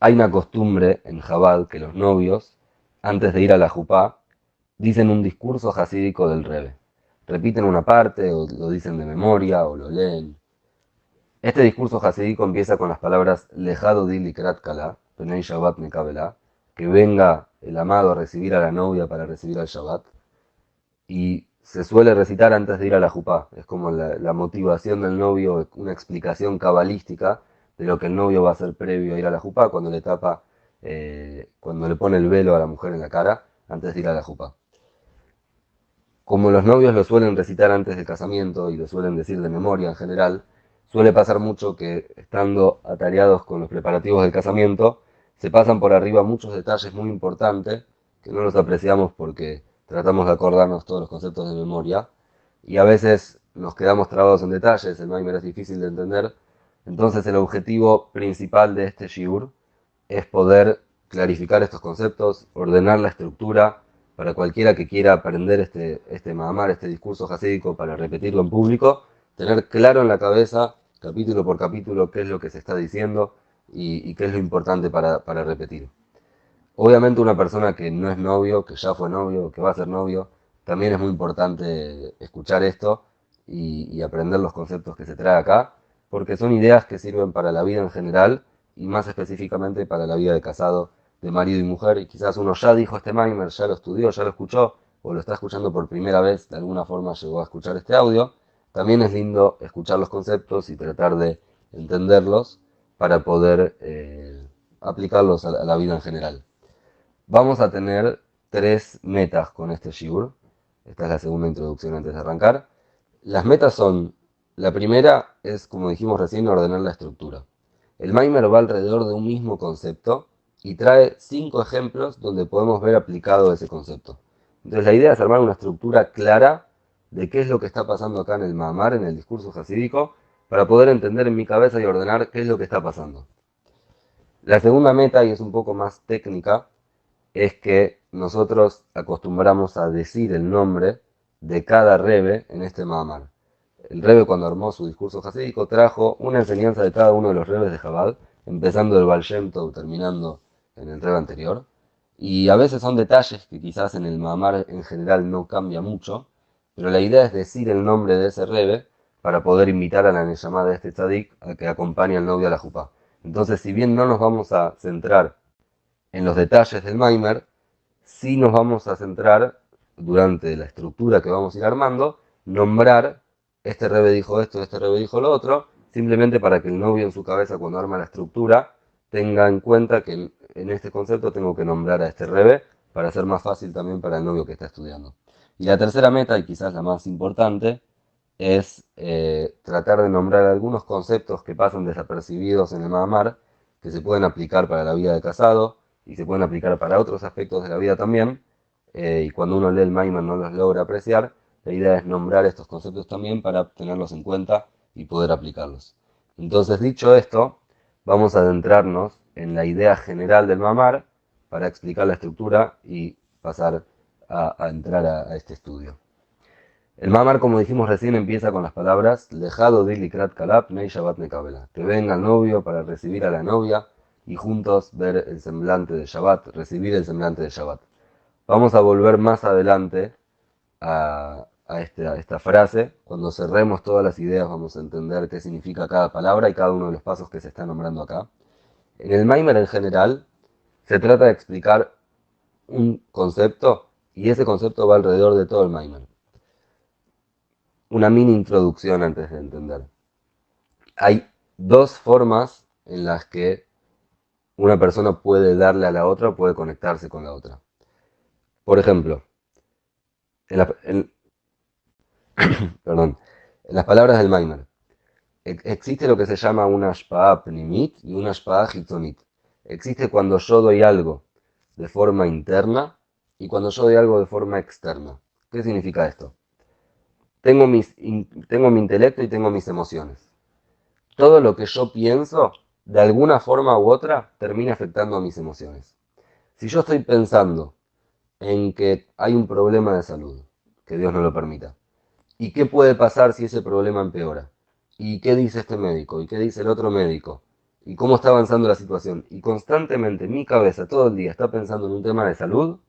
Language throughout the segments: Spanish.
Hay una costumbre en Chabad que los novios, antes de ir a la jupá, dicen un discurso jasídico del Rebbe. Repiten una parte, o lo dicen de memoria, o lo leen. Este discurso jasídico empieza con las palabras Lejado di likrat kala, Penei Shabbat mekabela, que venga el amado a recibir a la novia para recibir al Shabbat, y se suele recitar antes de ir a la jupá. Es como la motivación del novio, una explicación cabalística de lo que el novio va a hacer previo a ir a la jupá, cuando le tapa, cuando le pone el velo a la mujer en la cara, antes de ir a la jupá. Como los novios lo suelen recitar antes del casamiento y lo suelen decir de memoria en general, suele pasar mucho que estando atareados con los preparativos del casamiento, se pasan por arriba muchos detalles muy importantes que no los apreciamos porque tratamos de acordarnos todos los conceptos de memoria y a veces nos quedamos trabados en detalles, el Maimer es difícil de entender. Entonces el objetivo principal de este shiur es poder clarificar estos conceptos, ordenar la estructura para cualquiera que quiera aprender este Mahamar, este discurso hasídico, para repetirlo en público, tener claro en la cabeza, capítulo por capítulo, qué es lo que se está diciendo y qué es lo importante para repetir. Obviamente una persona que no es novio, que ya fue novio, que va a ser novio, también es muy importante escuchar esto y aprender los conceptos que se trae acá, porque son ideas que sirven para la vida en general y más específicamente para la vida de casado, de marido y mujer. Y quizás uno ya dijo este Maimer, ya lo estudió, ya lo escuchó, o lo está escuchando por primera vez, de alguna forma llegó a escuchar este audio. También es lindo escuchar los conceptos y tratar de entenderlos para poder aplicarlos a la vida en general. Vamos a tener tres metas con este shiur. Esta es la segunda introducción antes de arrancar. Las metas son, la primera es, como dijimos recién, ordenar la estructura. El Maimer va alrededor de un mismo concepto y trae 5 ejemplos donde podemos ver aplicado ese concepto. Entonces la idea es armar una estructura clara de qué es lo que está pasando acá en el Mahamar, en el discurso jasídico, para poder entender en mi cabeza y ordenar qué es lo que está pasando. La segunda meta, y es un poco más técnica, es que nosotros acostumbramos a decir el nombre de cada Rebe en este Mahamar. El Rebe, cuando armó su discurso jasídico, trajo una enseñanza de cada uno de los Rebes de Jabal, empezando del Baal Shem Tov, terminando en el Rebe anterior. Y a veces son detalles que quizás en el Mahamar en general no cambia mucho, pero la idea es decir el nombre de ese Rebe para poder invitar a la Neyamá de este tzadik a que acompañe al novio a la jupá. Entonces, si bien no nos vamos a centrar en los detalles del Maimer, sí nos vamos a centrar, durante la estructura que vamos a ir armando, nombrar, este Rebe dijo esto, este Rebe dijo lo otro, simplemente para que el novio en su cabeza, cuando arma la estructura, tenga en cuenta que en este concepto tengo que nombrar a este Rebe para ser más fácil también para el novio que está estudiando. Y la tercera meta, y quizás la más importante, es tratar de nombrar algunos conceptos que pasan desapercibidos en el Mahamar, que se pueden aplicar para la vida de casado y se pueden aplicar para otros aspectos de la vida también. Y cuando uno lee el Maimon no los logra apreciar, la idea es nombrar estos conceptos también para tenerlos en cuenta y poder aplicarlos. Entonces, dicho esto, vamos a adentrarnos en la idea general del Mamar para explicar la estructura y pasar a entrar a este estudio. El Mamar, como dijimos recién, empieza con las palabras Lejado di likrat kalab nei Shabbat nekabela. Que venga el novio para recibir a la novia y juntos ver el semblante de Shabbat, recibir el semblante de Shabbat. Vamos a volver más adelante a esta frase. Cuando cerremos todas las ideas vamos a entender qué significa cada palabra y cada uno de los pasos que se está nombrando acá. En el Maimer en general se trata de explicar un concepto y ese concepto va alrededor de todo el Maimer. Una mini introducción antes de entender. Hay dos formas en las que una persona puede darle a la otra o puede conectarse con la otra. Por ejemplo, en, la, en, perdón, en las palabras del Maimer, existe lo que se llama una ashpa'a pnimit y una ashpa'a hitzonit. Existe cuando yo doy algo de forma interna y cuando yo doy algo de forma externa. ¿Qué significa esto? Tengo mi intelecto y tengo mis emociones. Todo lo que yo pienso, de alguna forma u otra, termina afectando a mis emociones. Si yo estoy pensando en que hay un problema de salud, que Dios no lo permita, ¿y qué puede pasar si ese problema empeora? ¿Y qué dice este médico? ¿Y qué dice el otro médico? y cómo está avanzando la situación, y constantemente mi cabeza todo el día está pensando en un tema de salud,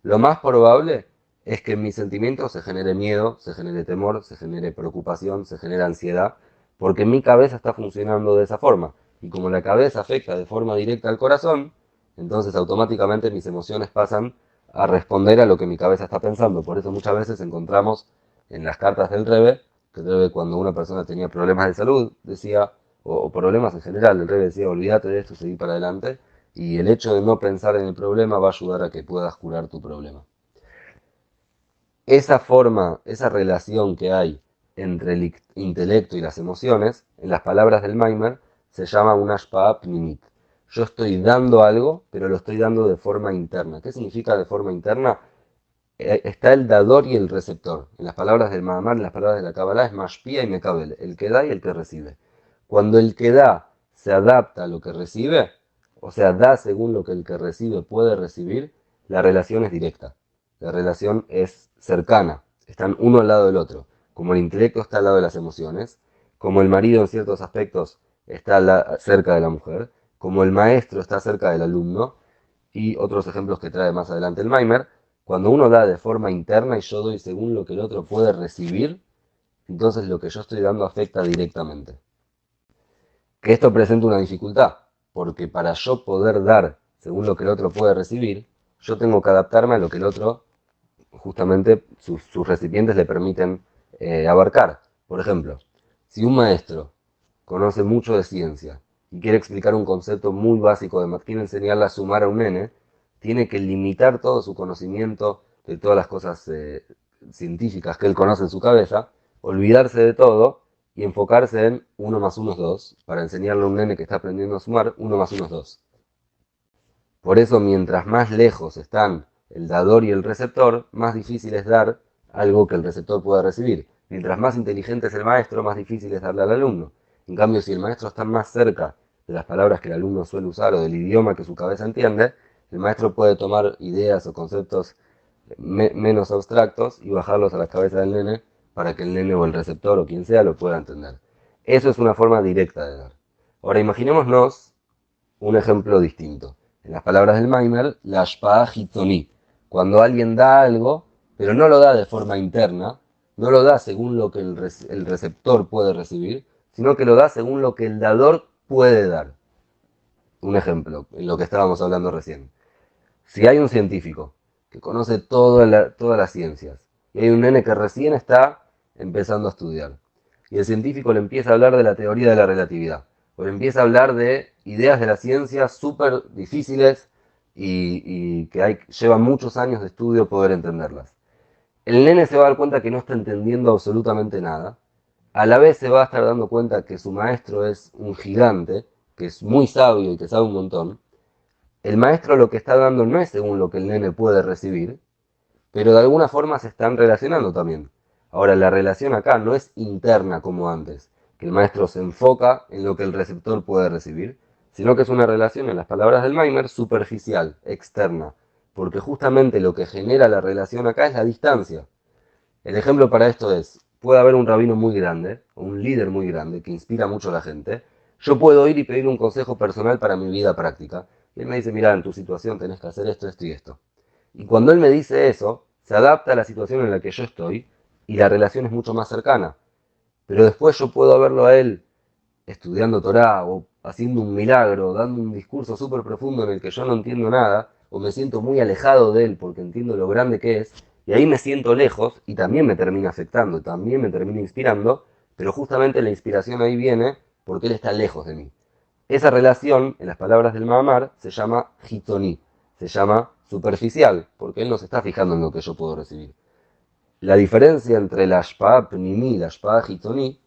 lo más probable es que en mis sentimientos se genere miedo, se genere temor, se genere preocupación, se genere ansiedad, porque mi cabeza está funcionando de esa forma. Y como la cabeza afecta de forma directa al corazón, entonces automáticamente mis emociones pasan a responder a lo que mi cabeza está pensando. Por eso muchas veces encontramos en las cartas del Rebbe, que el Rebbe cuando una persona tenía problemas de salud, decía, o problemas en general, el Rebbe decía, olvídate de esto, seguir para adelante, y el hecho de no pensar en el problema va a ayudar a que puedas curar tu problema. Esa forma, esa relación que hay entre el intelecto y las emociones, en las palabras del Maimer, se llama una ashpa'a pnimit. Yo estoy dando algo, pero lo estoy dando de forma interna. ¿Qué significa de forma interna? Está el dador y el receptor. En las palabras del Mahamar, en las palabras de la Kabbalah, es mashpia y mekabel, el que da y el que recibe. Cuando el que da se adapta a lo que recibe, o sea, da según lo que el que recibe puede recibir, la relación es directa. La relación es cercana. Están uno al lado del otro. Como el intelecto está al lado de las emociones, como el marido en ciertos aspectos está cerca de la mujer, como el maestro está cerca del alumno, y otros ejemplos que trae más adelante el Maimer, cuando uno da de forma interna y yo doy según lo que el otro puede recibir, entonces lo que yo estoy dando afecta directamente. Que esto presenta una dificultad, porque para yo poder dar según lo que el otro puede recibir, yo tengo que adaptarme a lo que el otro, justamente sus recipientes le permiten abarcar. Por ejemplo, si un maestro conoce mucho de ciencia y quiere explicar un concepto muy básico de quiere enseñarle a sumar a un nene, tiene que limitar todo su conocimiento de todas las cosas científicas que él conoce en su cabeza, olvidarse de todo y enfocarse en uno más uno es 2, para enseñarle a un nene que está aprendiendo a sumar, uno más uno es 2. Por eso, mientras más lejos están el dador y el receptor, más difícil es dar algo que el receptor pueda recibir. Mientras más inteligente es el maestro, más difícil es darle al alumno. En cambio, si el maestro está más cerca de las palabras que el alumno suele usar o del idioma que su cabeza entiende, el maestro puede tomar ideas o conceptos menos abstractos y bajarlos a la cabeza del nene para que el nene o el receptor o quien sea lo pueda entender. Eso es una forma directa de dar. Ahora imaginémonos un ejemplo distinto. En las palabras del Maimer, la ashpa'a hitzoni. Cuando alguien da algo, pero no lo da de forma interna, no lo da según lo que el receptor puede recibir, sino que lo da según lo que el dador puede dar. Un ejemplo, en lo que estábamos hablando recién. Si hay un científico que conoce todas las ciencias y hay un nene que recién está empezando a estudiar y el científico le empieza a hablar de la teoría de la relatividad o le empieza a hablar de ideas de la ciencia súper difíciles y que llevan muchos años de estudio poder entenderlas. El nene se va a dar cuenta que no está entendiendo absolutamente nada. A la vez se va a estar dando cuenta que su maestro es un gigante, que es muy sabio y que sabe un montón. El maestro lo que está dando no es según lo que el nene puede recibir, pero de alguna forma se están relacionando también. Ahora, la relación acá no es interna como antes, que el maestro se enfoca en lo que el receptor puede recibir, sino que es una relación, en las palabras del Maimer, superficial, externa, porque justamente lo que genera la relación acá es la distancia. El ejemplo para esto es, puede haber un rabino muy grande, o un líder muy grande, que inspira mucho a la gente. Yo puedo ir y pedir un consejo personal para mi vida práctica. Y él me dice, mira, en tu situación tenés que hacer esto, esto y esto. Y cuando él me dice eso, se adapta a la situación en la que yo estoy y la relación es mucho más cercana. Pero después yo puedo verlo a él estudiando Torah o haciendo un milagro, dando un discurso súper profundo en el que yo no entiendo nada, o me siento muy alejado de él porque entiendo lo grande que es, y ahí me siento lejos y también me termina afectando, también me termina inspirando, pero justamente la inspiración ahí viene porque él está lejos de mí. Esa relación, en las palabras del Mahamar, se llama hitoni, se llama superficial, porque él no se está fijando en lo que yo puedo recibir. La diferencia entre la ashpa'a pnimi y la ashpa'a hitoni,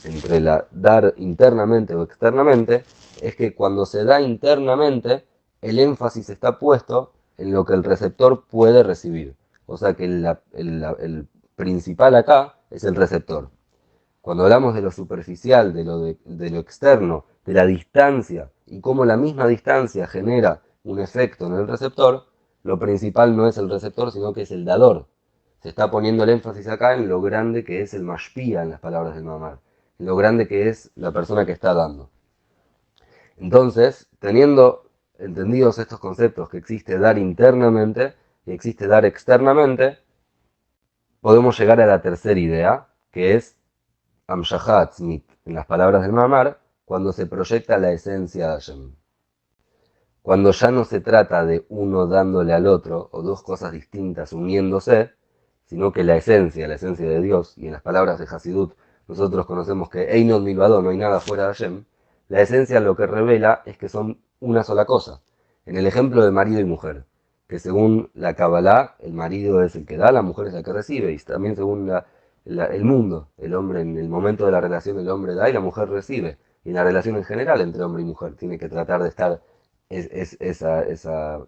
entre la dar internamente o externamente, es que cuando se da internamente, el énfasis está puesto en lo que el receptor puede recibir. O sea que el principal acá es el receptor. Cuando hablamos de lo superficial, de lo externo, de la distancia y cómo la misma distancia genera un efecto en el receptor, lo principal no es el receptor, sino que es el dador. Se está poniendo el énfasis acá en lo grande que es el mashpia, en las palabras del Mamar, en lo grande que es la persona que está dando. Entonces, teniendo entendidos estos conceptos, que existe dar internamente y existe dar externamente, podemos llegar a la tercera idea, que es Amshahá Atzmit, en las palabras del Mamar, cuando se proyecta la esencia de Hashem. Cuando ya no se trata de uno dándole al otro, o dos cosas distintas uniéndose, sino que la esencia de Dios, y en las palabras de Hasidut, nosotros conocemos que Einod Milvado, no hay nada fuera de Hashem, la esencia lo que revela es que son una sola cosa. En el ejemplo de marido y mujer, que según la Kabbalah, el marido es el que da, la mujer es la que recibe, y también según el mundo, el hombre en el momento de la relación, el hombre da y la mujer recibe. Y en la relación en general entre hombre y mujer, tiene que tratar de estar esa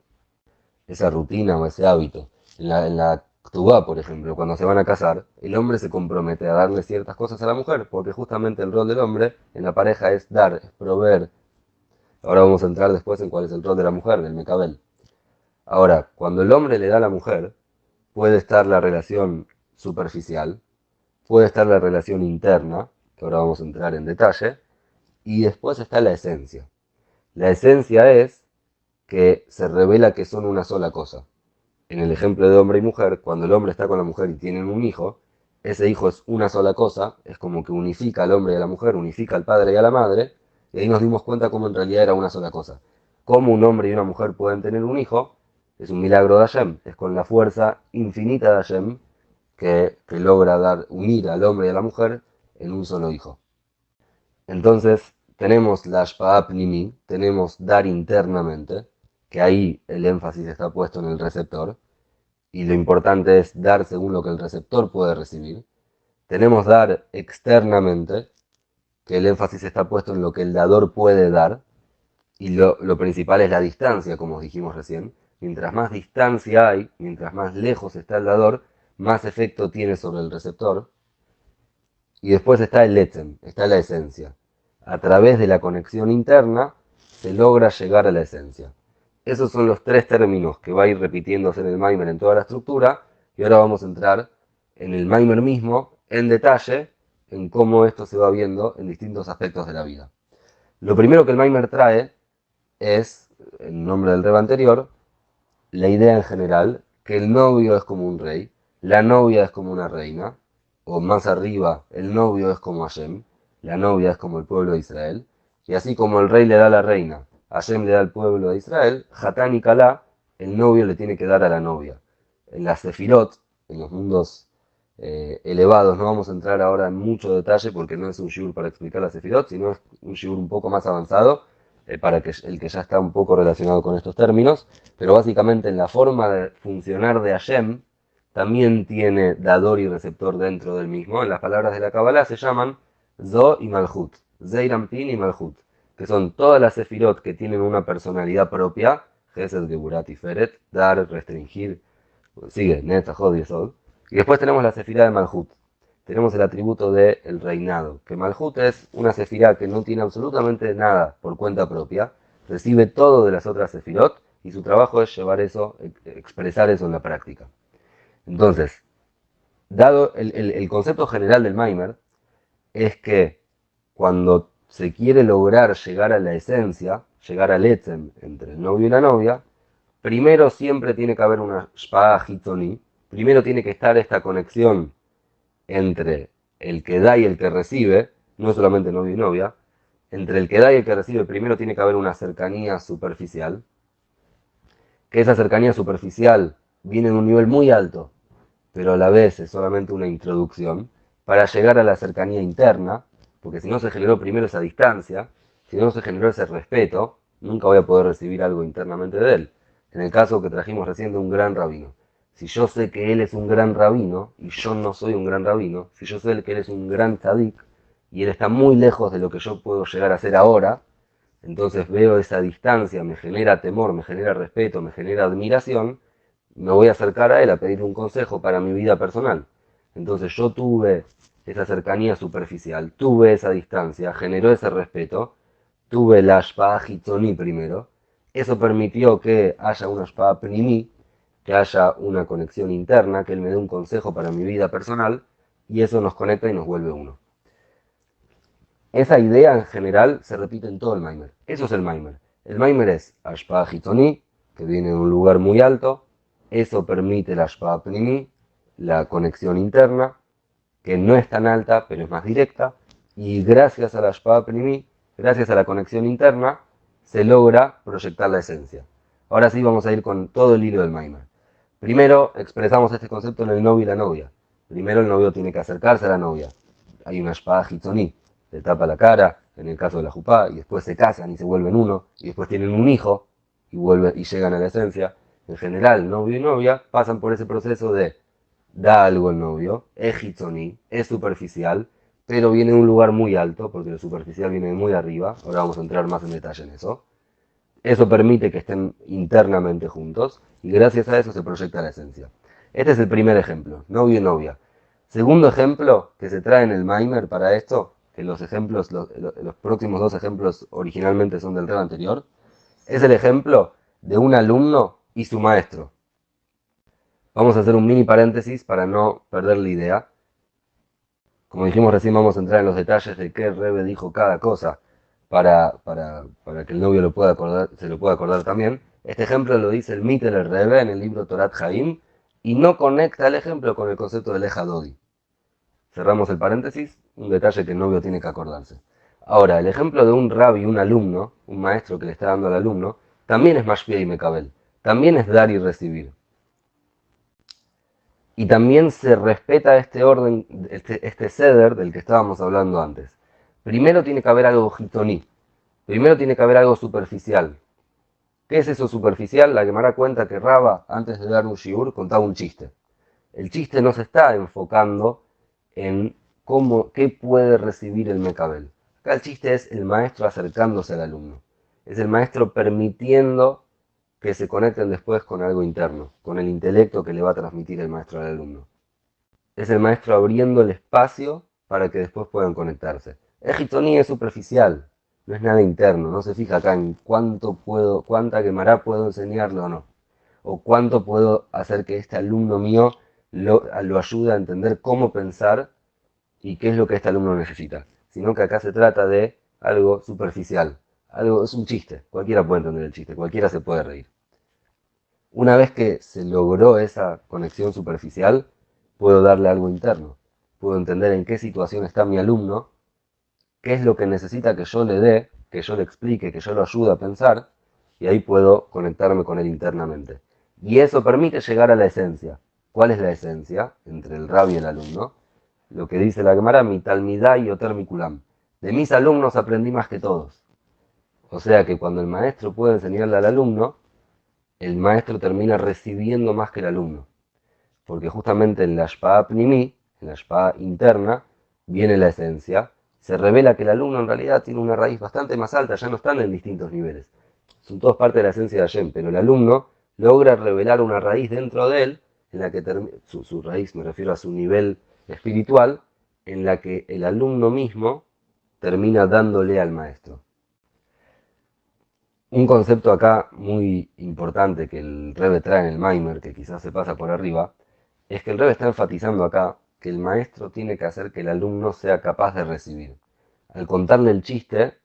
rutina o ese hábito. En la Ktubá, por ejemplo, cuando se van a casar, el hombre se compromete a darle ciertas cosas a la mujer, porque justamente el rol del hombre en la pareja es dar, es proveer. Ahora vamos a entrar después en cuál es el rol de la mujer, del Mekabel. Ahora, cuando el hombre le da a la mujer, puede estar la relación superficial, puede estar la relación interna, que ahora vamos a entrar en detalle, y después está la esencia. La esencia es que se revela que son una sola cosa. En el ejemplo de hombre y mujer, cuando el hombre está con la mujer y tienen un hijo, ese hijo es una sola cosa, es como que unifica al hombre y a la mujer, unifica al padre y a la madre, y ahí nos dimos cuenta cómo en realidad era una sola cosa. Cómo un hombre y una mujer pueden tener un hijo, es un milagro de Hashem, es con la fuerza infinita de Hashem que logra unir al hombre y a la mujer en un solo hijo. Entonces, tenemos la Ashpa'a Pnimi, tenemos dar internamente, que ahí el énfasis está puesto en el receptor, y lo importante es dar según lo que el receptor puede recibir. Tenemos dar externamente, que el énfasis está puesto en lo que el dador puede dar, y lo principal es la distancia, como dijimos recién. Mientras más distancia hay, mientras más lejos está el dador, más efecto tiene sobre el receptor. Y después está el etzem, está la esencia. A través de la conexión interna se logra llegar a la esencia. Esos son los tres términos que va a ir repitiéndose en el Maimer en toda la estructura, y ahora vamos a entrar en el Maimer mismo, en detalle, en cómo esto se va viendo en distintos aspectos de la vida. Lo primero que el Maimer trae es, en nombre del Reba anterior, la idea en general, que el novio es como un rey, la novia es como una reina, o más arriba, el novio es como Hashem, la novia es como el pueblo de Israel, y así como el rey le da a la reina, Hashem le da al pueblo de Israel, Hatán y Kalá, el novio le tiene que dar a la novia. En las Sefirot, en los mundos elevados, no vamos a entrar ahora en mucho detalle porque no es un shiur para explicar las Sefirot, sino es un shiur un poco más avanzado, para que el que ya está un poco relacionado con estos términos, pero básicamente en la forma de funcionar de Hashem, también tiene dador y receptor dentro del mismo. En las palabras de la Kabbalah se llaman Zo y Malhut, Zeirampin y Malhut, que son todas las sefirot que tienen una personalidad propia, Gesed, Geburat y Feret, dar, restringir, sigue, Netzach, Hod y Yesod. Y después tenemos la sefirá de Malhut. Tenemos el atributo del reinado, que Malhut es una sefirá que no tiene absolutamente nada por cuenta propia, recibe todo de las otras sefirot y su trabajo es llevar eso, expresar eso en la práctica. Entonces, dado el concepto general del Maimer, es que cuando se quiere lograr llegar a la esencia, llegar al etzem entre el novio y la novia, primero siempre tiene que haber una shpa'a hitzoni, primero tiene que estar esta conexión entre el que da y el que recibe, no solamente novio y novia, entre el que da y el que recibe primero tiene que haber una cercanía superficial, que esa cercanía superficial viene en un nivel muy alto, pero a la vez es solamente una introducción, para llegar a la cercanía interna, porque si no se generó primero esa distancia, si no se generó ese respeto, nunca voy a poder recibir algo internamente de él. En el caso que trajimos recién de un gran rabino. Si yo sé que él es un gran rabino y yo no soy un gran rabino, si yo sé que él es un gran tzadik y él está muy lejos de lo que yo puedo llegar a ser ahora, entonces veo esa distancia, me genera temor, me genera respeto, me genera admiración, me voy a acercar a él a pedirle un consejo para mi vida personal. Entonces yo tuve esa cercanía superficial, tuve esa distancia, generó ese respeto, tuve la Ashpa'a Hitzoni primero, eso permitió que haya una Ashpa'a Pnimi, que haya una conexión interna, que él me dé un consejo para mi vida personal, y eso nos conecta y nos vuelve uno. Esa idea en general se repite en todo el Maimer. Eso es el Maimer. El Maimer es Ashpa Hitoni, que viene de un lugar muy alto. Eso permite el Ashpa Pnimi, la conexión interna, que no es tan alta, pero es más directa. Y gracias a la Ashpa Pnimi, gracias a la conexión interna, se logra proyectar la esencia. Ahora sí vamos a ir con todo el hilo del Maimer. Primero expresamos este concepto en el novio y la novia. Primero el novio tiene que acercarse a la novia. Hay una Ashpa Hitoni, le tapa la cara, en el caso de la jupá, y después se casan y se vuelven uno, y después tienen un hijo y llegan a la esencia. En general, novio y novia pasan por ese proceso de da algo el novio, es hitzoni, es superficial, pero viene de un lugar muy alto, porque lo superficial viene de muy arriba. Ahora vamos a entrar más en detalle en eso. Eso permite que estén internamente juntos y gracias a eso se proyecta la esencia. Este es el primer ejemplo, novio y novia. Segundo ejemplo que se trae en el Maimer para esto, que los ejemplos, los próximos dos ejemplos originalmente son del tema anterior, es el ejemplo de un alumno y su maestro. Vamos a hacer un mini paréntesis para no perder la idea. Como dijimos recién, vamos a entrar en los detalles de qué Rebe dijo cada cosa para que el novio se lo pueda acordar también. Este ejemplo lo dice el Mitel el Rebe en el libro Torat Haim y no conecta el ejemplo con el concepto de Leja Dodi. Cerramos el paréntesis, un detalle que el novio tiene que acordarse. Ahora, el ejemplo de un rabbi y un alumno, un maestro que le está dando al alumno, también es Mashpia y Mekabel, también es dar y recibir. Y también se respeta este orden, este ceder del que estábamos hablando antes. Primero tiene que haber algo hitoní, primero tiene que haber algo superficial. ¿Qué es eso superficial? La Gemara cuenta que Raba, antes de dar un shiur, contaba un chiste. El chiste no se está enfocando en qué puede recibir el mecabel. Acá el chiste es el maestro acercándose al alumno. Es el maestro permitiendo que se conecten después con algo interno, con el intelecto que le va a transmitir el maestro al alumno. Es el maestro abriendo el espacio para que después puedan conectarse. El Hitoni es superficial, no es nada interno, no se fija acá en cuánta Gemara puedo enseñarle o no, o cuánto puedo hacer que este alumno mío lo ayude a entender cómo pensar y qué es lo que este alumno necesita, sino que acá se trata de algo superficial, algo, es un chiste, cualquiera puede entender el chiste, cualquiera se puede reír. Una vez que se logró esa conexión superficial, puedo darle algo interno. Puedo entender en qué situación está mi alumno, qué es lo que necesita que yo le dé, que yo le explique, que yo lo ayude a pensar, y ahí puedo conectarme con él internamente. Y eso permite llegar a la esencia. ¿Cuál es la esencia entre el rabbi y el alumno? Lo que dice la Gemara, mi talmidá y oter mikulam. De mis alumnos aprendí más que todos. O sea que cuando el maestro puede enseñarle al alumno, el maestro termina recibiendo más que el alumno. Porque justamente en la Shpa'a Pnimi, en la Shpa'a interna, viene la esencia. Se revela que el alumno en realidad tiene una raíz bastante más alta, ya no están en distintos niveles. Son todos parte de la esencia de Hashem, pero el alumno logra revelar una raíz dentro de él, en la que su raíz, me refiero a su nivel espiritual, en la que el alumno mismo termina dándole al maestro. Un concepto acá muy importante que el Rebbe trae en el Maimer, que quizás se pasa por arriba, es que el Rebbe está enfatizando acá que el maestro tiene que hacer que el alumno sea capaz de recibir. Al contarle el chiste,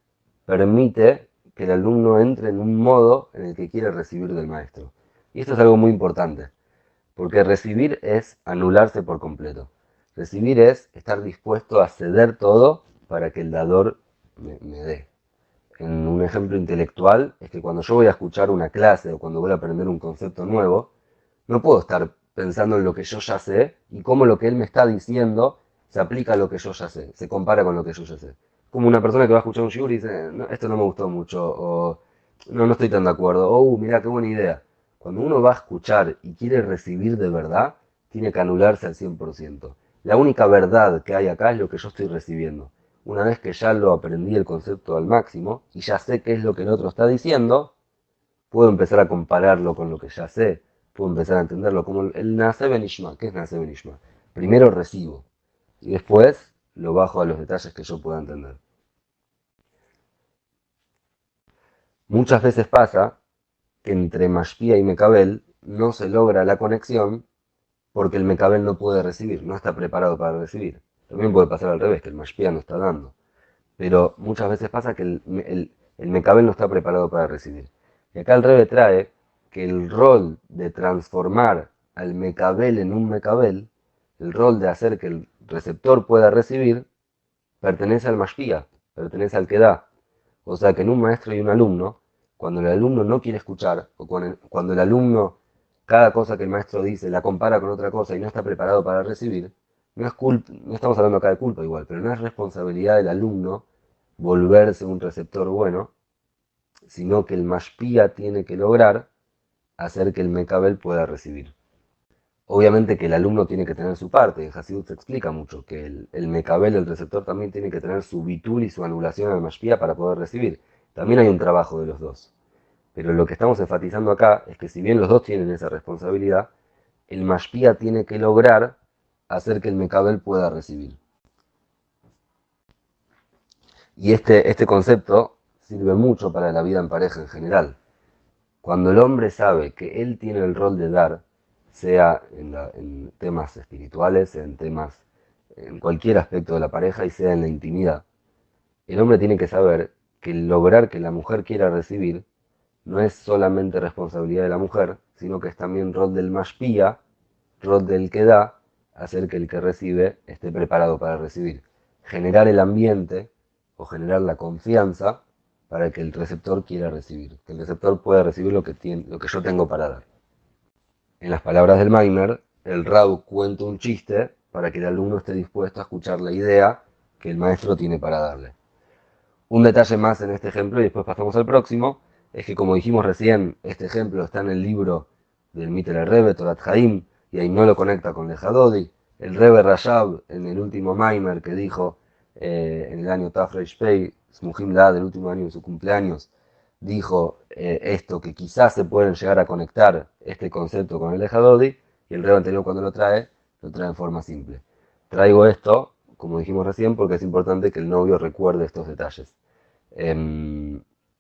permite que el alumno entre en un modo en el que quiere recibir del maestro. Y esto es algo muy importante, porque recibir es anularse por completo. Recibir es estar dispuesto a ceder todo para que el dador me dé. En un ejemplo intelectual, es que cuando yo voy a escuchar una clase o cuando voy a aprender un concepto nuevo, no puedo estar pensando en lo que yo ya sé y cómo lo que él me está diciendo se aplica a lo que yo ya sé, se compara con lo que yo ya sé. Como una persona que va a escuchar un shiur y dice, no, esto no me gustó mucho, o no, no estoy tan de acuerdo, o mirá, qué buena idea. Cuando uno va a escuchar y quiere recibir de verdad, tiene que anularse al 100%. La única verdad que hay acá es lo que yo estoy recibiendo. Una vez que ya lo aprendí el concepto al máximo y ya sé qué es lo que el otro está diciendo, puedo empezar a compararlo con lo que ya sé, puedo empezar a entenderlo como el Naase Benishma. ¿Qué es Naase Benishma? Primero recibo y después lo bajo a los detalles que yo pueda entender. Muchas veces pasa que entre Mashpia y Mekabel no se logra la conexión porque el Mekabel no puede recibir, no está preparado para recibir. También puede pasar al revés, que el Mashpia no está dando. pero muchas veces pasa que el Mecabel no está preparado para recibir. Y acá el Rebbe trae que el rol de transformar al Mecabel en un Mecabel, el rol de hacer que el receptor pueda recibir, pertenece al Mashpia, pertenece al que da. O sea que en un maestro y un alumno, cuando el alumno no quiere escuchar, o cuando el alumno cada cosa que el maestro dice la compara con otra cosa y no está preparado para recibir, no es culpa, no estamos hablando acá de culpa igual, pero no es responsabilidad del alumno volverse un receptor bueno, sino que el mashpia tiene que lograr hacer que el mecabel pueda recibir. Obviamente que el alumno tiene que tener su parte, en Hasidut se explica mucho, que el mecabel, el receptor, también tiene que tener su bitul y su anulación al mashpia para poder recibir. También hay un trabajo de los dos. Pero lo que estamos enfatizando acá es que si bien los dos tienen esa responsabilidad, el mashpia tiene que lograr hacer que el mecabel pueda recibir. Y este concepto sirve mucho para la vida en pareja en general. Cuando el hombre sabe que él tiene el rol de dar, sea en temas espirituales, en temas, en cualquier aspecto de la pareja y sea en la intimidad, el hombre tiene que saber que lograr que la mujer quiera recibir no es solamente responsabilidad de la mujer, sino que es también rol del mashpia, rol del que da, hacer que el que recibe esté preparado para recibir. Generar el ambiente o generar la confianza para que el receptor quiera recibir, que el receptor pueda recibir lo que yo tengo para dar. En las palabras del Maimer, el Rab cuenta un chiste para que el alumno esté dispuesto a escuchar la idea que el maestro tiene para darle. Un detalle más en este ejemplo, y después pasamos al próximo, es que como dijimos recién, este ejemplo está en el libro del Mitter Rebbe, Torat Haim, y ahí no lo conecta con Lejadodi. El Rebbe Rashab, en el último Maimer que dijo en el año Tafresh Pei, Smuhim La, del último año de su cumpleaños, dijo esto, que quizás se pueden llegar a conectar este concepto con el Lejadodi, y el Rebbe anterior cuando lo trae en forma simple. Traigo esto, como dijimos recién, porque es importante que el novio recuerde estos detalles.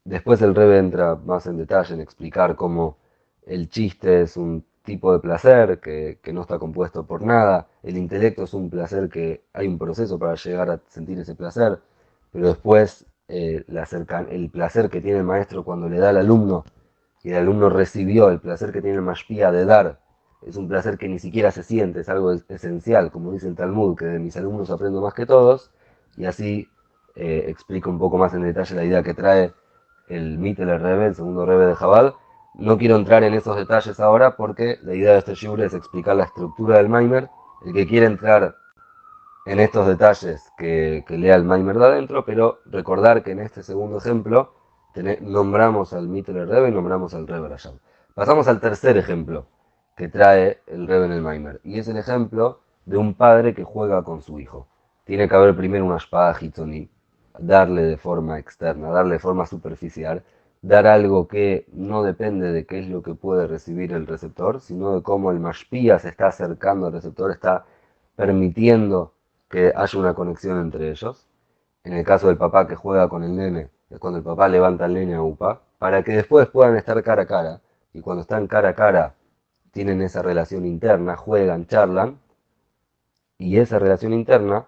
Después el Rebbe entra más en detalle en explicar cómo el chiste es un tipo de placer que no está compuesto por nada, el intelecto es un placer que hay un proceso para llegar a sentir ese placer, pero después el placer que tiene el maestro cuando le da al alumno y el alumno recibió el placer que tiene el mashpia de dar, es un placer que ni siquiera se siente, es algo esencial, como dice el Talmud, que de mis alumnos aprendo más que todos, y así explico un poco más en detalle la idea que trae el Mittler Rebbe, el segundo Rebbe de Jabal. No quiero entrar en esos detalles ahora porque la idea de este shiur es explicar la estructura del Maimer. El que quiere entrar en estos detalles que lea el Maimer de adentro, pero recordar que en este segundo ejemplo nombramos al Mittler Rebbe y nombramos al Rebbe Rashab. Pasamos al tercer ejemplo que trae el Rebbe en el Maimer, y es el ejemplo de un padre que juega con su hijo. Tiene que haber primero una shpada hitzoní, darle de forma externa, darle de forma superficial, dar algo que no depende de qué es lo que puede recibir el receptor, sino de cómo el mashpia se está acercando al receptor, está permitiendo que haya una conexión entre ellos. En el caso del papá que juega con el nene, es cuando el papá levanta al nene a UPA, para que después puedan estar cara a cara, y cuando están cara a cara tienen esa relación interna, juegan, charlan, y esa relación interna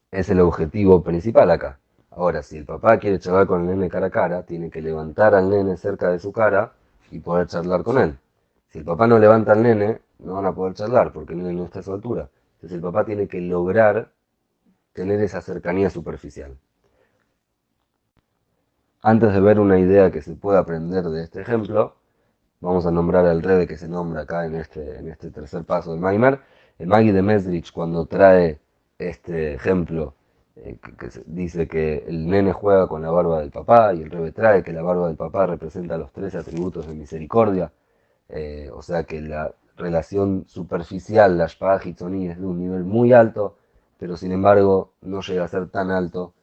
es el objetivo principal acá. Ahora, si el papá quiere charlar con el nene cara a cara, tiene que levantar al nene cerca de su cara y poder charlar con él. Si el papá no levanta al nene, no van a poder charlar porque el nene no está a su altura. Entonces el papá tiene que lograr tener esa cercanía superficial. Antes de ver una idea que se puede aprender de este ejemplo, vamos a nombrar al Rebbe que se nombra acá en este tercer paso del Maimer. El Magi de Mesrich, cuando trae este ejemplo, dice que el nene juega con la barba del papá, y el Rebbe trae que la barba del papá representa los 13 atributos de misericordia, o sea que la relación superficial, la Shpah Hitzoní, es de un nivel muy alto, pero sin embargo no llega a ser tan alto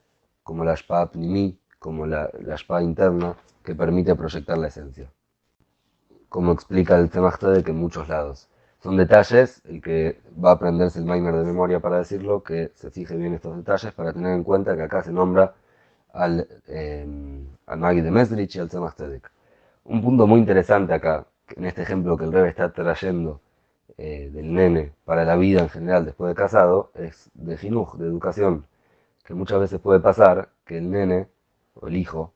como la Shpah Pnimi, como la Shpah interna, que permite proyectar la esencia, como explica el Tzemach Tzedek en muchos lados. Son detalles, el que va a aprenderse el Maimer de memoria para decirlo, que se fije bien estos detalles para tener en cuenta que acá se nombra al Magi de Mesrich y al Tzemach Tzedek. Un punto muy interesante acá, en este ejemplo que el Rebbe está trayendo del nene para la vida en general después de casado, es de Jinuj, de educación, que muchas veces puede pasar que el nene o el hijo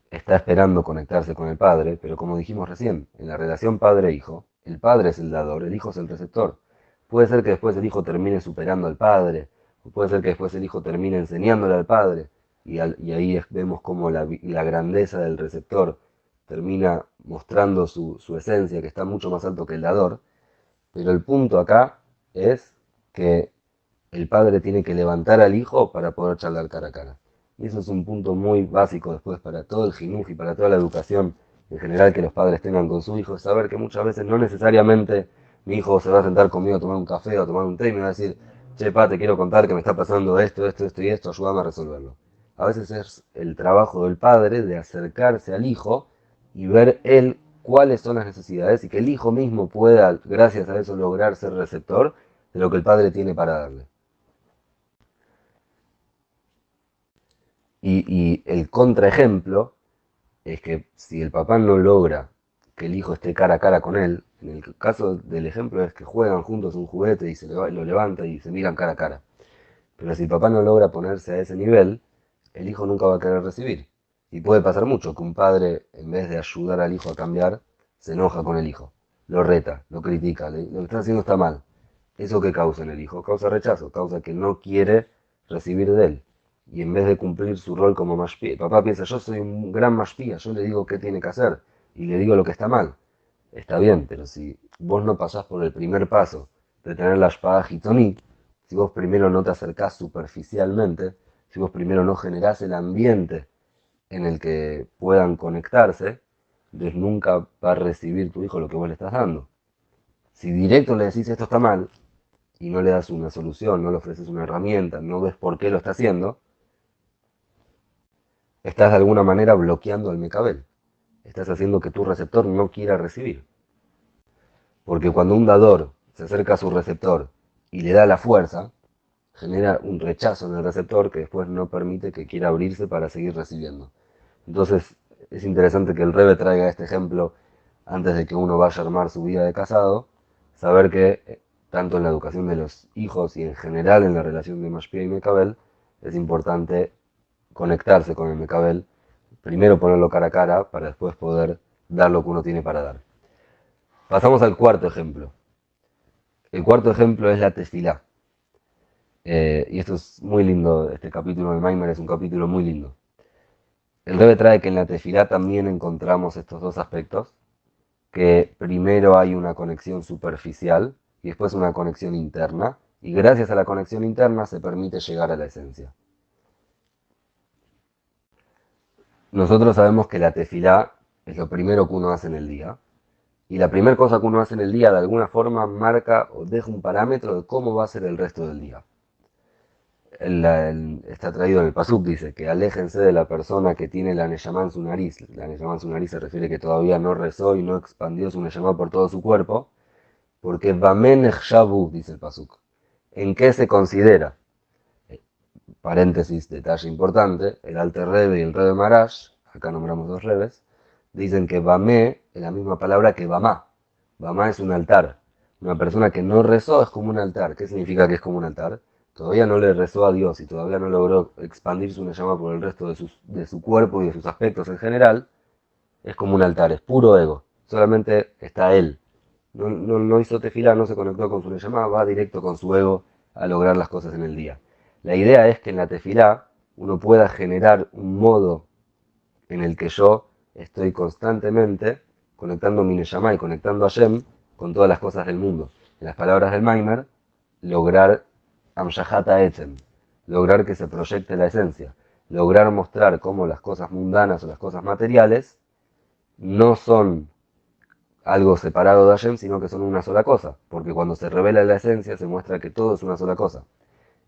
está esperando conectarse con el padre, pero como dijimos recién, en la relación padre-hijo, el padre es el dador, el hijo es el receptor. Puede ser que después el hijo termine superando al padre, o puede ser que después el hijo termine enseñándole al padre, y ahí vemos como la grandeza del receptor termina mostrando su esencia, que está mucho más alto que el dador, pero el punto acá es que el padre tiene que levantar al hijo para poder charlar cara a cara. Y eso es un punto muy básico después para todo el jinuj y para toda la educación en general que los padres tengan con su hijo, es saber que muchas veces no necesariamente mi hijo se va a sentar conmigo a tomar un café o a tomar un té y me va a decir, che, pa, te quiero contar que me está pasando esto, esto, esto y esto, ayúdame a resolverlo. A veces es el trabajo del padre de acercarse al hijo y ver él cuáles son las necesidades y que el hijo mismo pueda, gracias a eso, lograr ser receptor de lo que el padre tiene para darle. Y el contraejemplo es que si el papá no logra que el hijo esté cara a cara con él, en el caso del ejemplo es que juegan juntos un juguete y lo levanta y se miran cara a cara. Pero si el papá no logra ponerse a ese nivel, el hijo nunca va a querer recibir. Y puede pasar mucho que un padre, en vez de ayudar al hijo a cambiar, se enoja con el hijo, lo reta, lo critica, lo que está haciendo está mal. ¿Eso qué causa en el hijo? Causa rechazo, causa que no quiere recibir de él. Y en vez de cumplir su rol como mashpia, el papá piensa, yo soy un gran mashpia, yo le digo qué tiene que hacer y le digo lo que está mal. Está bien, pero si vos no pasás por el primer paso de tener la shpada hitoní, si vos primero no te acercás superficialmente, si vos primero no generás el ambiente en el que puedan conectarse, entonces nunca va a recibir tu hijo lo que vos le estás dando. Si directo le decís esto está mal y no le das una solución, no le ofreces una herramienta, no ves por qué lo está haciendo, estás de alguna manera bloqueando al mecabel. Estás haciendo que tu receptor no quiera recibir. Porque cuando un dador se acerca a su receptor y le da la fuerza, genera un rechazo en el receptor que después no permite que quiera abrirse para seguir recibiendo. Entonces es interesante que el Rebbe traiga este ejemplo antes de que uno vaya a armar su vida de casado, saber que tanto en la educación de los hijos y en general en la relación de Mashpia y Mecabel es importante conectarse con el Mecabel, primero ponerlo cara a cara para después poder dar lo que uno tiene para dar. Pasamos al cuarto ejemplo. El cuarto ejemplo es la tefilá. Y esto es muy lindo, este capítulo de Maimer es un capítulo muy lindo. El Rebbe trae que en la tefilá también encontramos estos dos aspectos, que primero hay una conexión superficial y después una conexión interna, y gracias a la conexión interna se permite llegar a la esencia. Nosotros sabemos que la tefilá es lo primero que uno hace en el día, y la primera cosa que uno hace en el día de alguna forma marca o deja un parámetro de cómo va a ser el resto del día. Está traído en el Pasuk, dice que aléjense de la persona que tiene la Neyamá en su nariz. La Neyamá en su nariz se refiere que todavía no rezó y no expandió su Neyamá por todo su cuerpo, porque Bamen Shabu, dice el Pasuk. ¿En qué se considera? Paréntesis, detalle importante, el Alter Rebbe y el Rebbe Marash, acá nombramos dos Rebes, dicen que Bamé es la misma palabra que Bamá. Bamá es un altar. Una persona que no rezó es como un altar. ¿Qué significa que es como un altar? Todavía no le rezó a Dios y todavía no logró expandir su llama por el resto de su cuerpo y de sus aspectos en general. Es como un altar, es puro ego. Solamente está él. No hizo tefilá, no se conectó con su llamada, va directo con su ego a llamar las cosas en el día. La idea es que en la tefilá uno pueda generar un modo en el que yo estoy constantemente conectando mi Neshama y conectando a Shem con todas las cosas del mundo. En las palabras del Maimer, lograr Amshahata Etzem, lograr que se proyecte la esencia, lograr mostrar cómo las cosas mundanas o las cosas materiales no son algo separado de Hashem, sino que son una sola cosa, porque cuando se revela la esencia se muestra que todo es una sola cosa.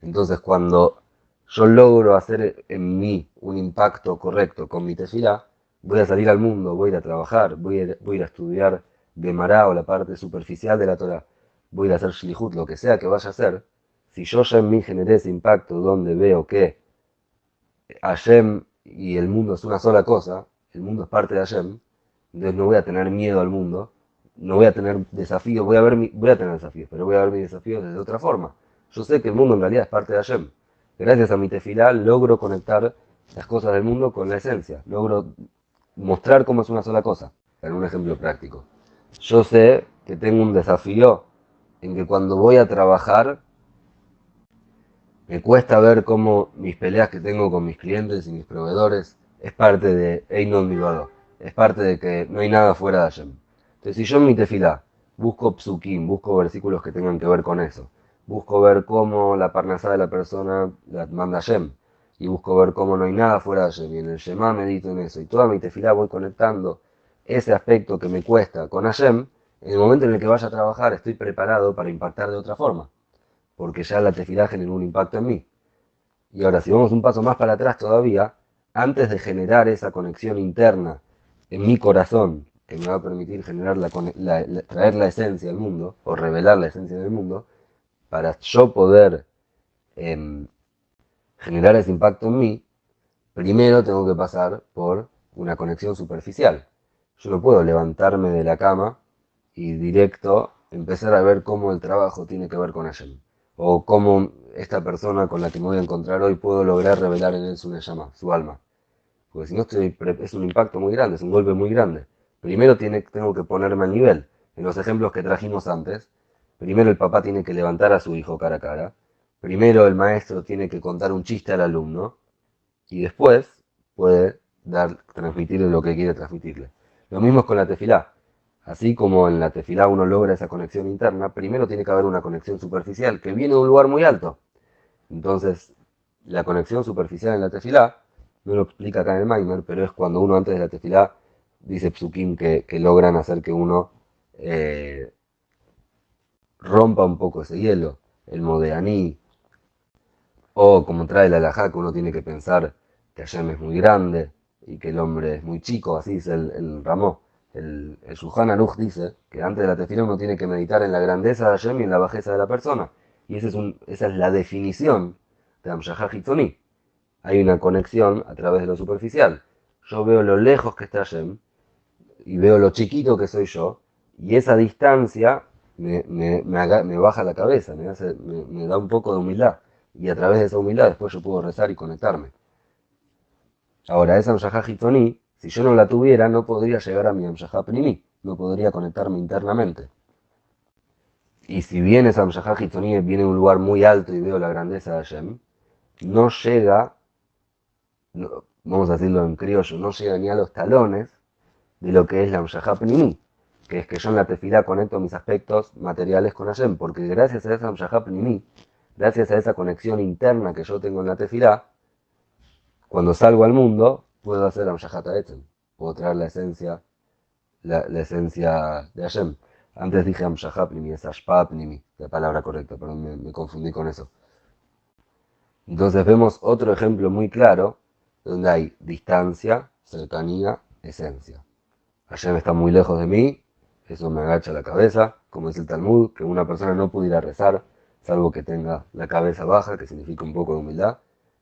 Entonces cuando yo logro hacer en mí un impacto correcto con mi tefilá, voy a salir al mundo, voy a ir a trabajar, voy a ir a estudiar Gemara o la parte superficial de la Torah, voy a ir a hacer Shlihut, lo que sea que vaya a hacer. Si yo ya en mí generé ese impacto donde veo que Hashem y el mundo es una sola cosa, el mundo es parte de Hashem, entonces no voy a tener miedo al mundo, no voy a tener desafíos, voy a tener desafíos, pero voy a ver mis desafíos desde otra forma. Yo sé que el mundo en realidad es parte de Hashem. Gracias a mi tefilá logro conectar las cosas del mundo con la esencia. Logro mostrar cómo es una sola cosa. En un ejemplo práctico. Yo sé que tengo un desafío en que cuando voy a trabajar me cuesta ver cómo mis peleas que tengo con mis clientes y mis proveedores es parte de Einon Milvado. Es parte de que no hay nada fuera de Hashem. Entonces, si yo en mi tefilá busco psukim, busco versículos que tengan que ver con eso, busco ver cómo la parnasá de la persona la manda Hashem, y busco ver cómo no hay nada fuera de Hashem, y en el Shema medito en eso, y toda mi tefilá voy conectando ese aspecto que me cuesta con Hashem, en el momento en el que vaya a trabajar estoy preparado para impactar de otra forma, porque ya la tefilá generó un impacto en mí. Y ahora, si vamos un paso más para atrás todavía, antes de generar esa conexión interna en mi corazón, que me va a permitir generar traer la esencia al mundo, o revelar la esencia del mundo, para yo poder eh, generar ese impacto en mí, primero tengo que pasar por una conexión superficial. Yo no puedo levantarme de la cama y directo empezar a ver cómo el trabajo tiene que ver con Hashem. O cómo esta persona con la que me voy a encontrar hoy puedo lograr revelar en él su neshama, su alma. Porque si no es un impacto muy grande, es un golpe muy grande. Primero tengo que ponerme al nivel. En los ejemplos que trajimos antes, primero el papá tiene que levantar a su hijo cara a cara. Primero el maestro tiene que contar un chiste al alumno. Y después puede transmitirle lo que quiere transmitirle. Lo mismo es con la tefilá. Así como en la tefilá uno logra esa conexión interna, primero tiene que haber una conexión superficial que viene de un lugar muy alto. Entonces, la conexión superficial en la tefilá, no lo explica acá en el Maimer, pero es cuando uno antes de la tefilá dice psukim que logran hacer que uno eh, rompa un poco ese hielo, el modeaní, o como trae la halajá, que uno tiene que pensar que Hashem es muy grande y que el hombre es muy chico, así dice el Ramó. El Shulchan Aruch dice que antes de la tefilá uno tiene que meditar en la grandeza de Hashem y en la bajeza de la persona. Y esa es la definición de Amshahá Hitzoni. Hay una conexión a través de lo superficial. Yo veo lo lejos que está Hashem y veo lo chiquito que soy yo, y esa distancia me baja la cabeza, me da un poco de humildad. Y a través de esa humildad después yo puedo rezar y conectarme. Ahora, esa Amshahá Hitzoni, si yo no la tuviera, no podría llegar a mi Amshahá Pnimi, no podría conectarme internamente. Y si bien esa Amshahá Hitzoni viene de un lugar muy alto y veo la grandeza de Hashem, no llega, vamos a decirlo en criollo, no llega ni a los talones de lo que es la Amshahá Pnimi, que es que yo en la tefilá conecto mis aspectos materiales con Hashem, porque gracias a esa Amshahá Pnimi, gracias a esa conexión interna que yo tengo en la tefilá, cuando salgo al mundo, puedo hacer Amshahá Ta'etzem, puedo traer la esencia de Hashem. Antes dije Amshahá Pnimi, es Ashpa Pnimi, la palabra correcta, pero me confundí con eso. Entonces vemos otro ejemplo muy claro, donde hay distancia, cercanía, esencia. Hashem está muy lejos de mí, eso me agacha la cabeza, como dice el Talmud, que una persona no pudiera rezar, salvo que tenga la cabeza baja, que significa un poco de humildad.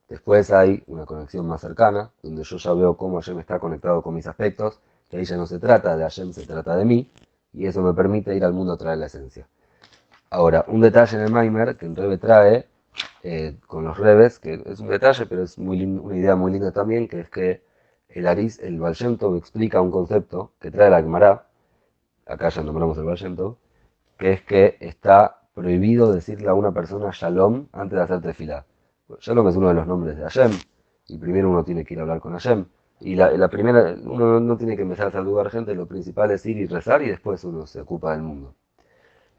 Después hay una conexión más cercana, donde yo ya veo cómo Hashem está conectado con mis aspectos, que ahí ya no se trata de Hashem, se trata de mí, y eso me permite ir al mundo a traer la esencia. Ahora, un detalle en el Maimer que el Rebe trae con los Rebes, que es un detalle, pero es una idea muy linda también, que es que el Baal Shem Tov explica un concepto que trae la Gemara, acá ya nombramos el Baal Shem Tov, que es que está prohibido decirle a una persona Shalom antes de hacer tefilá. Shalom es uno de los nombres de Hashem, y primero uno tiene que ir a hablar con Hashem, y la primera, uno no tiene que empezar a saludar gente, lo principal es ir y rezar, y después uno se ocupa del mundo.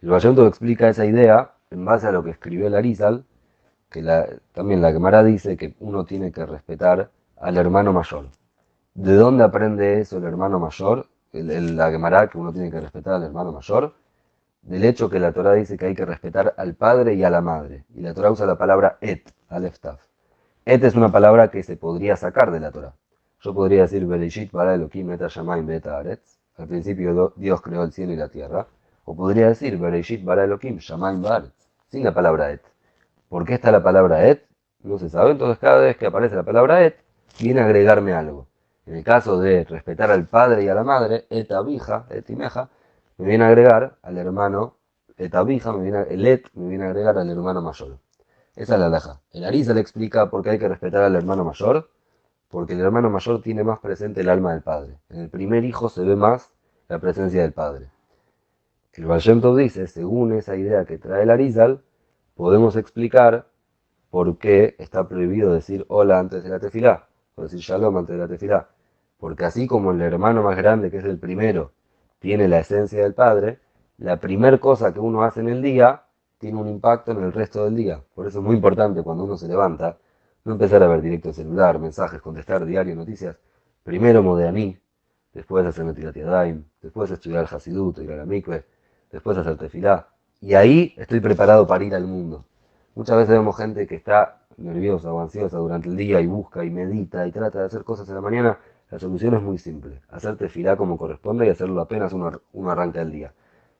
El Baal Shem Tov explica esa idea en base a lo que escribió el Arizal, que también la Gemara dice que uno tiene que respetar al hermano mayor. ¿De dónde aprende eso el hermano mayor? La Gemara, que uno tiene que respetar al hermano mayor, del hecho que la Torah dice que hay que respetar al padre y a la madre. Y la Torah usa la palabra et, alef taf. Et es una palabra que se podría sacar de la Torah. Yo podría decir, Bereshit bara Elohim et hashamayim ve'et haaretz. Al principio Dios creó el cielo y la tierra. O podría decir, Bereshit bara Elohim shamayim va'aretz. Sin la palabra et. ¿Por qué está la palabra et? No se sabe, entonces cada vez que aparece la palabra et, viene a agregarme algo. En el caso de respetar al padre y a la madre, et abija, et imeja, me viene a agregar al hermano, et abija, el et me viene a agregar al hermano mayor. Esa es la halajá. El Arizal le explica por qué hay que respetar al hermano mayor, porque el hermano mayor tiene más presente el alma del padre. En el primer hijo se ve más la presencia del padre. El Baal Shem Tov dice, según esa idea que trae el Arizal, podemos explicar por qué está prohibido decir hola antes de la tefilá, o decir shalom antes de la tefilá. Porque así como el hermano más grande, que es el primero, tiene la esencia del padre, la primera cosa que uno hace en el día tiene un impacto en el resto del día. Por eso es muy importante cuando uno se levanta, no empezar a ver directo el celular, mensajes, contestar diario, noticias. Primero Modeaní, después hacer Netilat Yadayim, después estudiar Hasidut, ir a la mikve, después hacer tefilá. Y ahí estoy preparado para ir al mundo. Muchas veces vemos gente que está nerviosa o ansiosa durante el día y busca y medita y trata de hacer cosas en la mañana. La solución es muy simple, hacer tefilá como corresponde y hacerlo apenas uno arranca el día.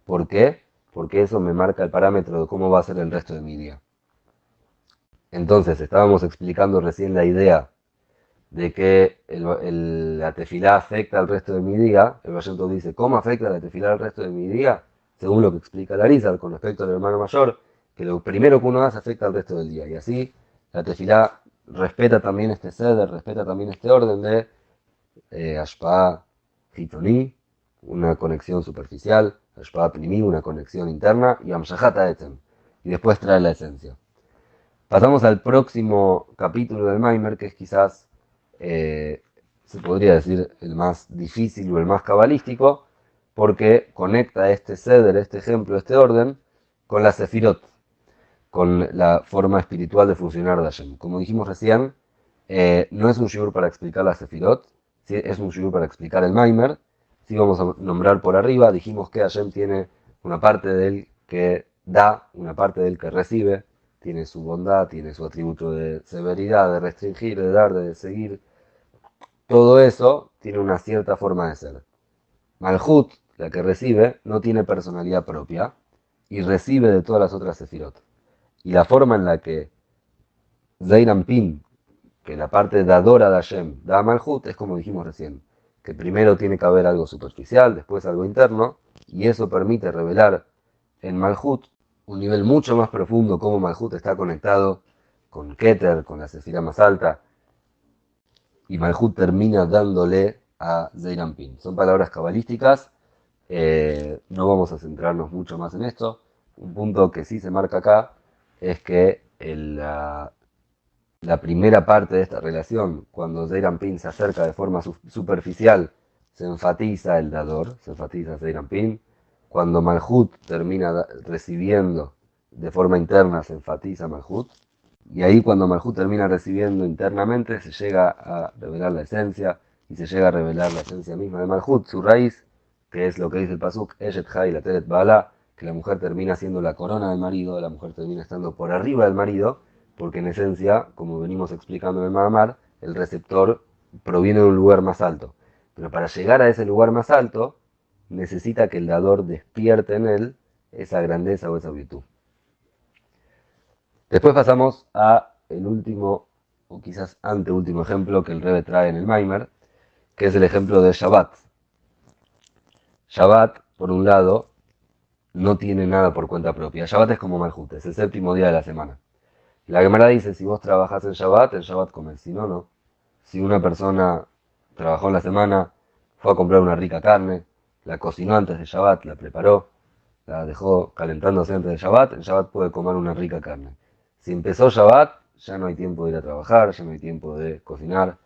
¿Por qué? Porque eso me marca el parámetro de cómo va a ser el resto de mi día. Entonces, estábamos explicando recién la idea de que la tefilá afecta al resto de mi día. El Bayento dice, ¿cómo afecta la tefilá al resto de mi día? Según lo que explica la Arizal con respecto al hermano mayor, que lo primero que uno hace afecta al resto del día. Y así, la tefilá respeta también este ceder, respeta también este orden de Ashpa Hitoni, una conexión superficial, Ashpa Primi, una conexión interna, y Amshahat Etem. Y después trae la esencia. Pasamos al próximo capítulo del Maimer, que es quizás, se podría decir, el más difícil o el más cabalístico, porque conecta este ceder, este ejemplo, este orden, con la Sefirot, con la forma espiritual de funcionar de Hashem. Como dijimos recién, no es un shiur para explicar la Sefirot, ¿sí? Es un shiur para explicar el Maimer. Si vamos a nombrar por arriba, dijimos que Hashem tiene una parte de él que da, una parte de él que recibe, tiene su bondad, tiene su atributo de severidad, de restringir, de dar, de seguir. Todo eso tiene una cierta forma de ser. Malhut, la que recibe, no tiene personalidad propia y recibe de todas las otras sefirot. Y la forma en la que Zeirampin, que la parte dadora de Hashem, da a Malhut, es como dijimos recién, que primero tiene que haber algo superficial, después algo interno, y eso permite revelar en Malhut un nivel mucho más profundo, cómo Malhut está conectado con Keter, con la sefirá más alta, y Malhut termina dándole a Zeirampin. Son palabras cabalísticas, no vamos a centrarnos mucho más en esto. Un punto que sí se marca acá es que la primera parte de esta relación, cuando Zeirampin se acerca de forma superficial, se enfatiza el dador, se enfatiza Zeirampin. Cuando Malhut termina recibiendo de forma interna, se enfatiza Malhut. Y ahí cuando Malhut termina recibiendo internamente, se llega a revelar la esencia, y se llega a revelar la esencia misma de Malhut, su raíz, que es lo que dice el Pasuk, Eshet Hai la Teret Bala, que la mujer termina siendo la corona del marido, la mujer termina estando por arriba del marido, porque en esencia, como venimos explicando en el Mahamar, el receptor proviene de un lugar más alto. Pero para llegar a ese lugar más alto, necesita que el dador despierte en él esa grandeza o esa virtud. Después pasamos a el último, o quizás anteúltimo ejemplo que el Rebbe trae en el Maimer, que es el ejemplo de Shabbat. Shabbat, por un lado, no tiene nada por cuenta propia. Shabbat es como Malhut, es el séptimo día de la semana. La Gemara dice, si vos trabajás en Shabbat comes, si no, no. Si una persona trabajó en la semana, fue a comprar una rica carne, la cocinó antes de Shabbat, la preparó, la dejó calentándose antes de Shabbat, en Shabbat puede comer una rica carne. Si empezó Shabbat, ya no hay tiempo de ir a trabajar, ya no hay tiempo de cocinar.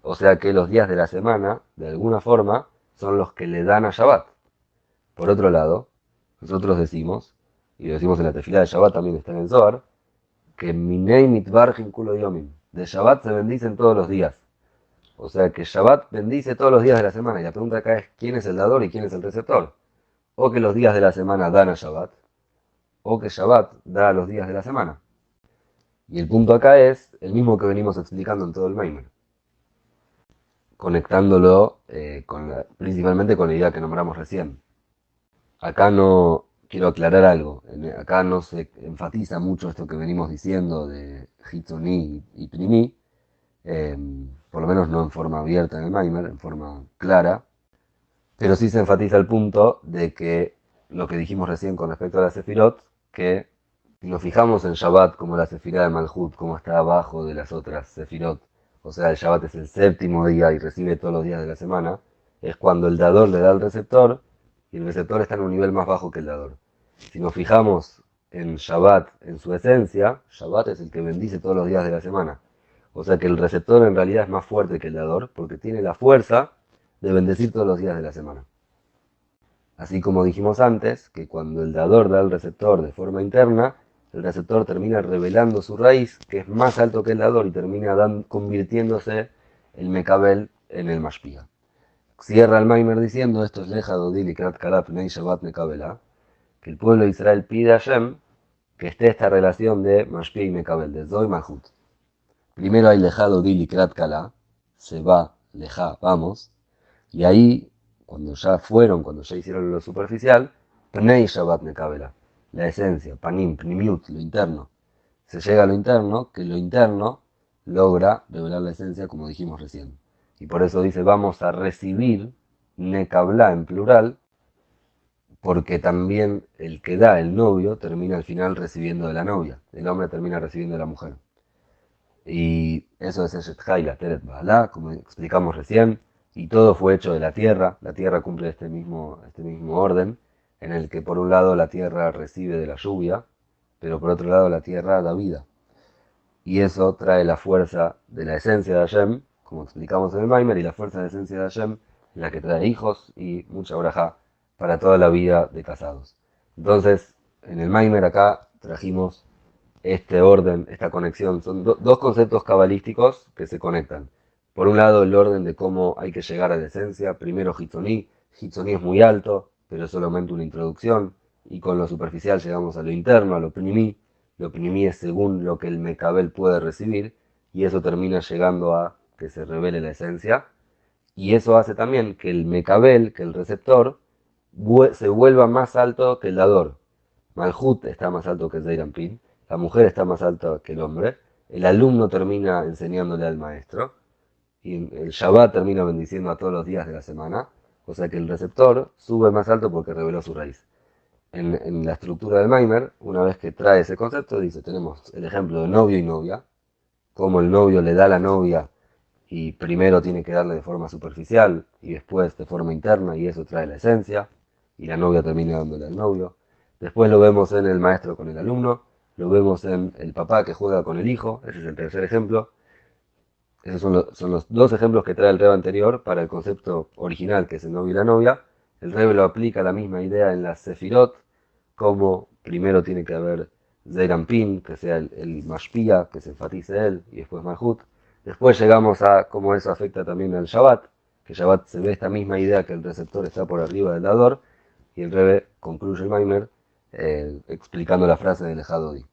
O sea que los días de la semana, de alguna forma, son los que le dan a Shabbat. Por otro lado, nosotros decimos, y lo decimos en la tefilá de Shabbat, también está en el Zohar, que Minei Mitbarjin Kulo Yomim. De Shabbat se bendicen todos los días. O sea que Shabbat bendice todos los días de la semana. Y la pregunta acá es quién es el dador y quién es el receptor. O que los días de la semana dan a Shabbat, o que Shabbat da a los días de la semana. Y el punto acá es el mismo que venimos explicando en todo el Maimer, conectándolo principalmente con la idea que nombramos recién. Acá no quiero aclarar algo. Acá no se enfatiza mucho esto que venimos diciendo de Hitzoni y Primi, por lo menos no en forma abierta en el Maimer, en forma clara, pero sí se enfatiza el punto de que lo que dijimos recién con respecto a la Sefirot, que Si nos fijamos en Shabbat como la sefirá de Malhut, como está abajo de las otras sefirot, o sea, el Shabbat es el séptimo día y recibe todos los días de la semana, es cuando el dador le da al receptor y el receptor está en un nivel más bajo que el dador. Si nos fijamos en Shabbat, en su esencia, Shabbat es el que bendice todos los días de la semana. O sea que el receptor en realidad es más fuerte que el dador porque tiene la fuerza de bendecir todos los días de la semana. Así como dijimos antes, que cuando el dador da al receptor de forma interna, el receptor termina revelando su raíz, que es más alto que el dador, y termina convirtiéndose el mekabel en el mashpia. Cierra el Maimer diciendo, esto es leja dodil y krat kalap nei Shabbat mekabela, que el pueblo de Israel pide a Hashem que esté esta relación de mashpia y mekabel, de Zoy Mahut. Primero hay leja dodil y krat kalá, se va, leja, vamos, y ahí cuando ya hicieron lo superficial, Pnei Shabbat Mekabela, la esencia, Panim, Pnimiut, lo interno. Se llega a lo interno, que lo interno logra revelar la esencia, como dijimos recién. Y por eso dice, vamos a recibir Nekabla en plural, porque también el que da el novio termina al final recibiendo de la novia. El hombre termina recibiendo de la mujer. Y eso es Eshet Haila, Teret Baalá, como explicamos recién, y todo fue hecho de la tierra cumple este mismo orden, en el que por un lado la tierra recibe de la lluvia, pero por otro lado la tierra da vida. Y eso trae la fuerza de la esencia de Hashem, como explicamos en el Maimer, y la fuerza de la esencia de Hashem es la que trae hijos y mucha braja para toda la vida de casados. Entonces, en el Maimer acá trajimos este orden, esta conexión. Son dos conceptos cabalísticos que se conectan. Por un lado, el orden de cómo hay que llegar a la esencia. Primero, Hitzoní. Hitzoní es muy alto, pero es solamente una introducción. Y con lo superficial llegamos a lo interno, a lo primí. Lo primí es según lo que el Mecabel puede recibir. Y eso termina llegando a que se revele la esencia. Y eso hace también que el Mecabel, que el receptor, se vuelva más alto que el dador. Malhut está más alto que Zeirampin, la mujer está más alta que el hombre, el alumno termina enseñándole al maestro, y el Shabbat termina bendiciendo a todos los días de la semana, o sea que el receptor sube más alto porque reveló su raíz. En la estructura del Maimer, una vez que trae ese concepto, dice, tenemos el ejemplo de novio y novia, como el novio le da a la novia y primero tiene que darle de forma superficial y después de forma interna y eso trae la esencia y la novia termina dándole al novio. Después lo vemos en el maestro con el alumno, lo vemos en el papá que juega con el hijo, ese es el tercer ejemplo. Esos son los dos ejemplos que trae el Rebe anterior para el concepto original que es el novio y la novia. El Rebe lo aplica la misma idea en la Sefirot, como primero tiene que haber Zeirampin, que sea el Mashpia, que se enfatice él, y después Malhut. Después llegamos a cómo eso afecta también al Shabbat, que Shabbat se ve esta misma idea que el receptor está por arriba del dador, y el Rebe concluye el Maimer explicando la frase del Ejadodi.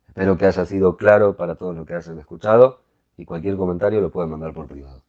Espero que haya sido claro para todos los que hayan escuchado, y cualquier comentario lo pueden mandar por privado.